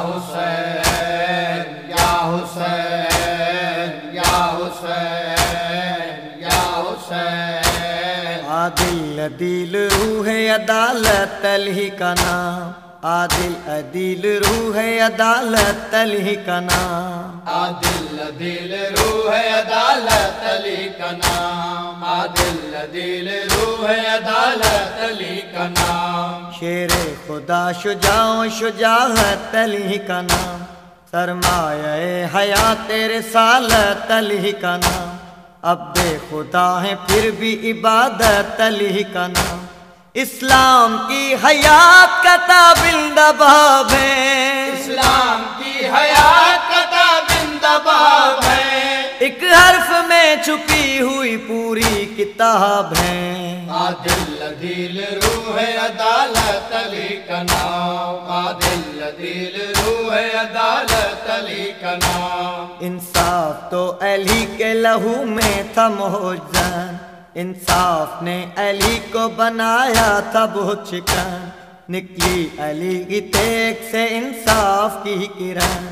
حسین یا حسین یا حسین یا حسین عادل عدیل روح عدالت علی کا نام عادل عدیل روح عدالت علی کا نام عادل عدیل روح عدالت علی کا نام عادل عدیل روح عدالت علی کا نام شیر خدا شجاع و شجاعت علی کا نام سرمایہ حیات رسالت علی کا نام عبد خدا ہے پھر بھی عبادت علی کا نام اسلام کی حیات کا تابندہ باب ہے اسلام کی حیات کا تابندہ باب ہے ایک حرف میں چھپی ہوئی پوری کتاب ہے عادل عدیل روح عدالت علی کا نام عادل عدیل روح عدالت علی کا نام انصاف تو علی کے لہو میں تھا موجن انصاف نے علی کو بنایا تھا بہت چکن نکلی علی کی تیغ سے انصاف کی کرن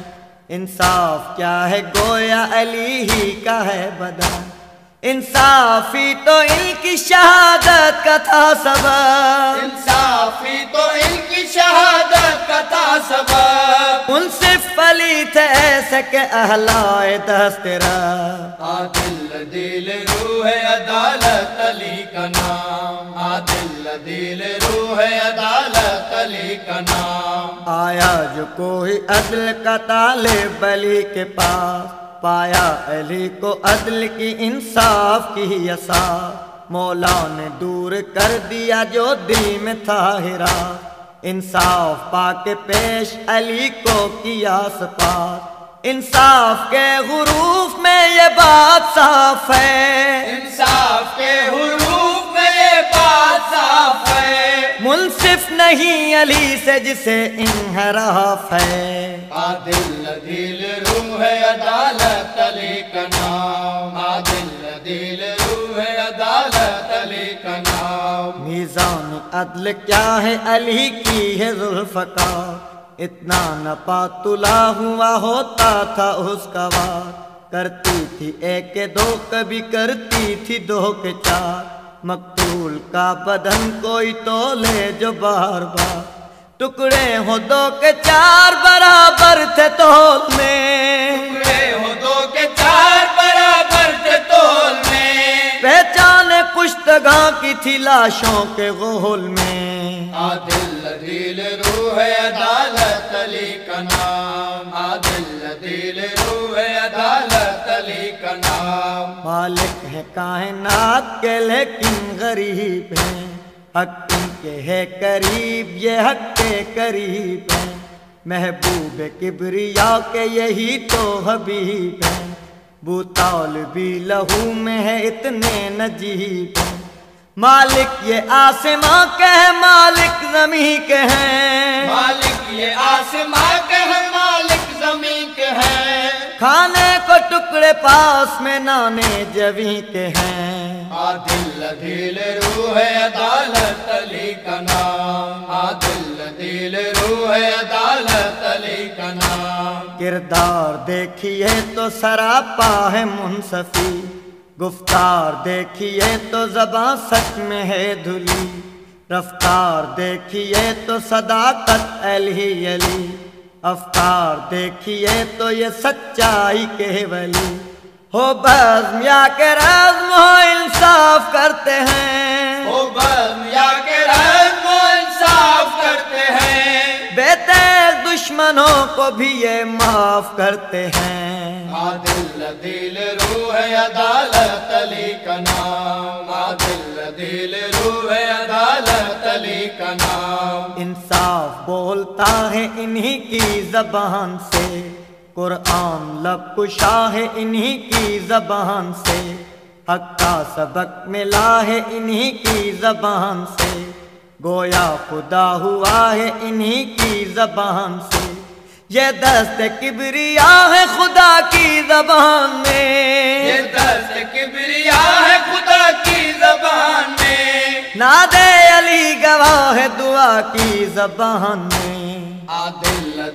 انصاف کیا ہے گویا علی ہی کا ہے بدن انصافی تو ان کی شہادت کا تھا سبب انصافی تو ان کی شہادت کا تھا سبب منصف علی تھے ایسے کہ اہلائے دست رب عادل عدیل روح عدالت علی کا نام عادل عدیل روح عدالت علی کا نام آیا جو کوئی عدل کا طالب علی کے پاس پایا علی کو عدل کی انصاف کی یسا مولا نے دور کر دیا جو دل میں تھا ہرا انصاف پا کے پیش علی کو کیا سپاس انصاف کے حروف میں یہ بات صاف ہے انصاف کے حروف میں یہ بات صاف ہے منصف نہیں علی سے جسے انحراف ہے عادل عدیل روح عدالت علی کا نام عادل عدیل روح عدالت علی کا نام میزان عدل کیا ہے علی کی ہے ذوالفقار اتنا نپا تلا ہوا ہوتا تھا اس کا وار کرتی تھی ایک کے دو کبھی کرتی تھی دو کے چار مقتول کا بدن کوئی تولے جو بار بار ٹکڑے ہو دو کے چار برابر تھے تول میں ٹکڑے ہو دو کے چار برابر تھے تول میں پہچان کشتگاں کی تھی لاشوں کے غول میں عادل عدیل روح عدالت علی کا نام عادل عدیل روح عدالت علی کا نام مالک ہے کائنات کے لیکن غریب ہیں حق ان کے ہے قریب یہ حق کے قریب ہیں محبوب کبریا کے یہی تو حبیب ہیں بو طالبی لہو میں ہے اتنے نجیب ہیں مالک یہ آسماں کے ہیں مالک زمین کے ہیں مالک یہ آسماں کے ہیں مالک زمین کے ہیں کھانے کو ٹکڑے پاس میں نانے جویں کے ہیں عادل عدیل روح عدالت علی کا نام عادل عدیل روح عدالت علی کا نام کردار دیکھیے تو سراپا ہے منصفی گفتار دیکھیے تو زباں سچ میں ہے دھلی رفتار دیکھیے تو صداقت علی علی افکار دیکھیے تو یہ سچائی کے ولی ہو بزم یا کہ رزم ہو انصاف کرتے ہیں ہو بزم یا کہ رزم ہو انصاف کرتے ہیں بے تیر دشمنوں کو بھی یہ معاف کرتے ہیں عادل عدیل روح عدالت علی کا نام عادل عدیل روح عدالت علی کا نام انصاف بولتا ہے انہی کی زبان سے قرآن لب کشا ہے انہی کی زبان سے حق کا سبق ملا ہے انہی کی زبان سے گویا خدا ہوا ہے انہی کی زبان سے یہ دست کبریا ہے خدا کی زبان میں یہ دست کبریا ہے خدا کی زبان میں نادے علی گواہ ہے دعا کی زبان میں عادل